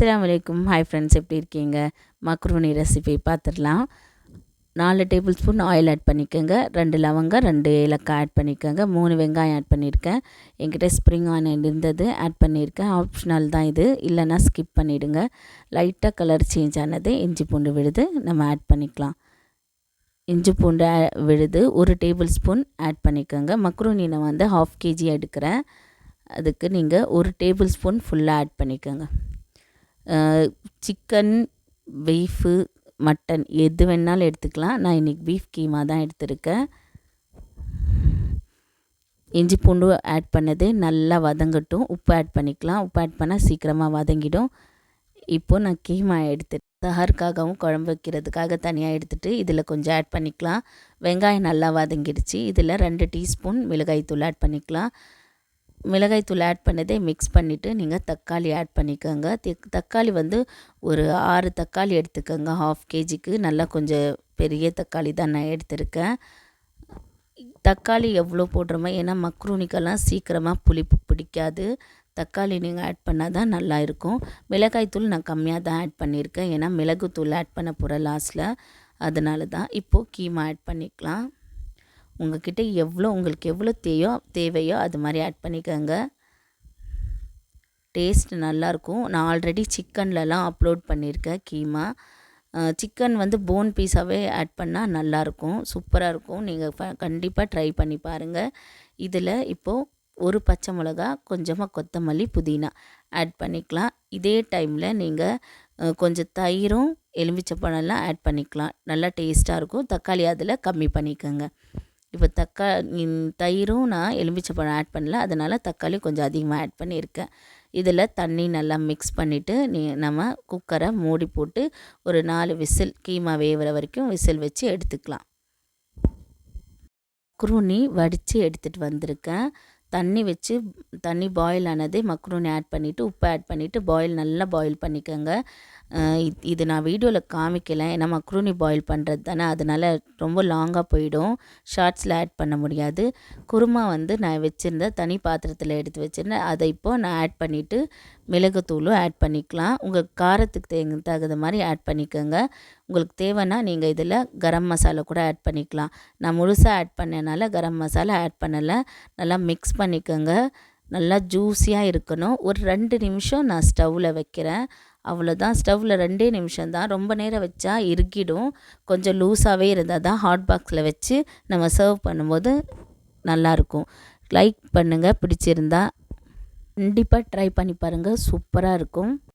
அஸ்ஸலாமு அலைக்கும். Hi friends, எப்படி இருக்கீங்க? மக்ரூனி ரெசிபி பார்த்துடலாம். 4 டேபிள் ஸ்பூன் ஆயில் ஆட் பண்ணிக்கோங்க. 2 லவங்கம், 2 ஏலக்காய் ஆட் பண்ணிக்கோங்க. 3 வெங்காயம் ஆட் பண்ணியிருக்கேன். என்கிட்ட ஸ்ப்ரிங் ஆனியன் இருந்தது, ஆட் பண்ணியிருக்கேன். ஆப்ஷனல் தான் இது, இல்லைன்னா ஸ்கிப் பண்ணிவிடுங்க. லைட்டாக கலர் சேஞ்ச் ஆனது இஞ்சி பூண்டு விழுது நம்ம ஆட் பண்ணிக்கலாம். இஞ்சி பூண்டு விழுது 1 டேபிள் ஸ்பூன் ஆட் பண்ணிக்கோங்க. மக்ரூனி நான் வந்து 1/2 kg எடுக்கிறேன். அதுக்கு நீங்கள் 1 டேபிள் ஸ்பூன் ஃபுல்லாக ஆட் பண்ணிக்கோங்க. சிக்கன், பீஃபு, மட்டன் எது வேணாலும் எடுத்துக்கலாம். நான் இன்றைக்கி பீஃப் கீமா தான் எடுத்திருக்கேன். இஞ்சி பூண்டு ஆட் பண்ணது நல்லா வதங்கட்டும். உப்பு ஆட் பண்ணிக்கலாம். உப்பு ஆட் பண்ணால் சீக்கிரமாக வதங்கிடும். இப்போது நான் கீமா எடுத்துட்டு சஹருக்காகவும் குழம்பு வைக்கிறதுக்காக தனியாக எடுத்துகிட்டு இதில் கொஞ்சம் ஆட் பண்ணிக்கலாம். வெங்காயம் நல்லா வதங்கிடுச்சு. இதில் 2 டீஸ்பூன் மிளகாய்த்தூள் ஆட் பண்ணிக்கலாம். மிளகாய்த்தூள் ஆட் பண்ணதே மிக்ஸ் பண்ணிவிட்டு நீங்கள் தக்காளி ஆட் பண்ணிக்கோங்க. தக்காளி வந்து ஒரு 6 தக்காளி எடுத்துக்கோங்க. 1/2 kgக்கு நல்லா கொஞ்சம் பெரிய தக்காளி தான் நான் எடுத்திருக்கேன். தக்காளி எவ்வளோ போடுறோமோ, ஏன்னா மக்ரூனிக்கெல்லாம் சீக்கிரமாக புளிப்பு பிடிக்காது. தக்காளி நீங்கள் ஆட் பண்ணால் தான் நல்லா இருக்கும். மிளகாய்த்தூள் நான் கம்மியாக தான் ஆட் பண்ணியிருக்கேன், ஏன்னா மிளகுத்தூள் ஆட் பண்ண போகிறேன் லாஸ்ட்டில், அதனால தான். இப்போது கீமா ஆட் பண்ணிக்கலாம். உங்கள்கிட்ட உங்களுக்கு எவ்வளோ தேவையோ அது மாதிரி ஆட் பண்ணிக்கோங்க. டேஸ்ட் நல்லாயிருக்கும். நான் ஆல்ரெடி சிக்கன்லலாம் அப்லோட் பண்ணியிருக்கேன் கீமா. சிக்கன் வந்து போன் பீஸாகவே ஆட் பண்ணால் நல்லாயிருக்கும், சூப்பராக இருக்கும். நீங்கள் கண்டிப்பாக ட்ரை பண்ணி பாருங்கள். இதில் இப்போது ஒரு பச்சை மிளகா, கொஞ்சமாக கொத்தமல்லி, புதினா ஆட் பண்ணிக்கலாம். இதே டைமில் நீங்கள் கொஞ்சம் தயிரும் எலுமிச்சப்பழம்லாம் ஆட் பண்ணிக்கலாம். நல்லா டேஸ்ட்டாக இருக்கும். தக்காளி அதில் கம்மி பண்ணிக்கோங்க. இப்போ தயிரும் நான் எலுமிச்சப்பழம் ஆட் பண்ணல, அதனால் தக்காளி கொஞ்சம் அதிகமாக ஆட் பண்ணியிருக்கேன். இதில் தண்ணி நல்லா மிக்ஸ் பண்ணிவிட்டு நம்ம குக்கரை மூடி போட்டு ஒரு 4 விசில், கீமா வேகிற வரைக்கும் விசில் வச்சு எடுத்துக்கலாம். மக்ரூனி வடித்து எடுத்துகிட்டு வந்திருக்கேன். தண்ணி பாயில் ஆனது மக்ரூனி ஆட் பண்ணிவிட்டு உப்பு ஆட் பண்ணிவிட்டு நல்லா பாயில் பண்ணிக்கோங்க. இது நான் வீடியோவில் காமிக்கலை, ஏன்னா மக்ரூனி பாயில் பண்ணுறது தானே, அதனால் ரொம்ப லாங்காக போயிடும், ஷார்ட்ஸில் ஆட் பண்ண முடியாது. குருமா வந்து நான் வச்சுருந்தேன், தனி பாத்திரத்தில் எடுத்து வச்சுருந்தேன். அதை இப்போது நான் ஆட் பண்ணிவிட்டு மிளகுத்தூளும் ஆட் பண்ணிக்கலாம். உங்கள் காரத்துக்கு தகுந்த மாதிரி ஆட் பண்ணிக்கோங்க. உங்களுக்கு தேவைன்னா நீங்கள் இதில் கரம் மசாலா கூட ஆட் பண்ணிக்கலாம். நான் முழுசாக ஆட் பண்ணனால கரம் மசாலா ஆட் பண்ணலை. நல்லா மிக்ஸ் பண்ணிக்கோங்க. நல்லா ஜூஸியாக இருக்கணும். ஒரு 2 நிமிஷம் நான் ஸ்டவ்வில் வைக்கிறேன், அவ்வளோதான். ஸ்டவ்வில் 2 நிமிஷம் தான், ரொம்ப நேரம் வச்சா இறுக்கிடும். கொஞ்சம் லூஸாகவே இருந்தால் தான் ஹாட் பாக்ஸில் வச்சு நம்ம சர்வ் பண்ணும்போது நல்லாயிருக்கும். லைக் பண்ணுங்கள், பிடிச்சிருந்தா கண்டிப்பாக ட்ரை பண்ணி பாருங்கள், சூப்பராக இருக்கும்.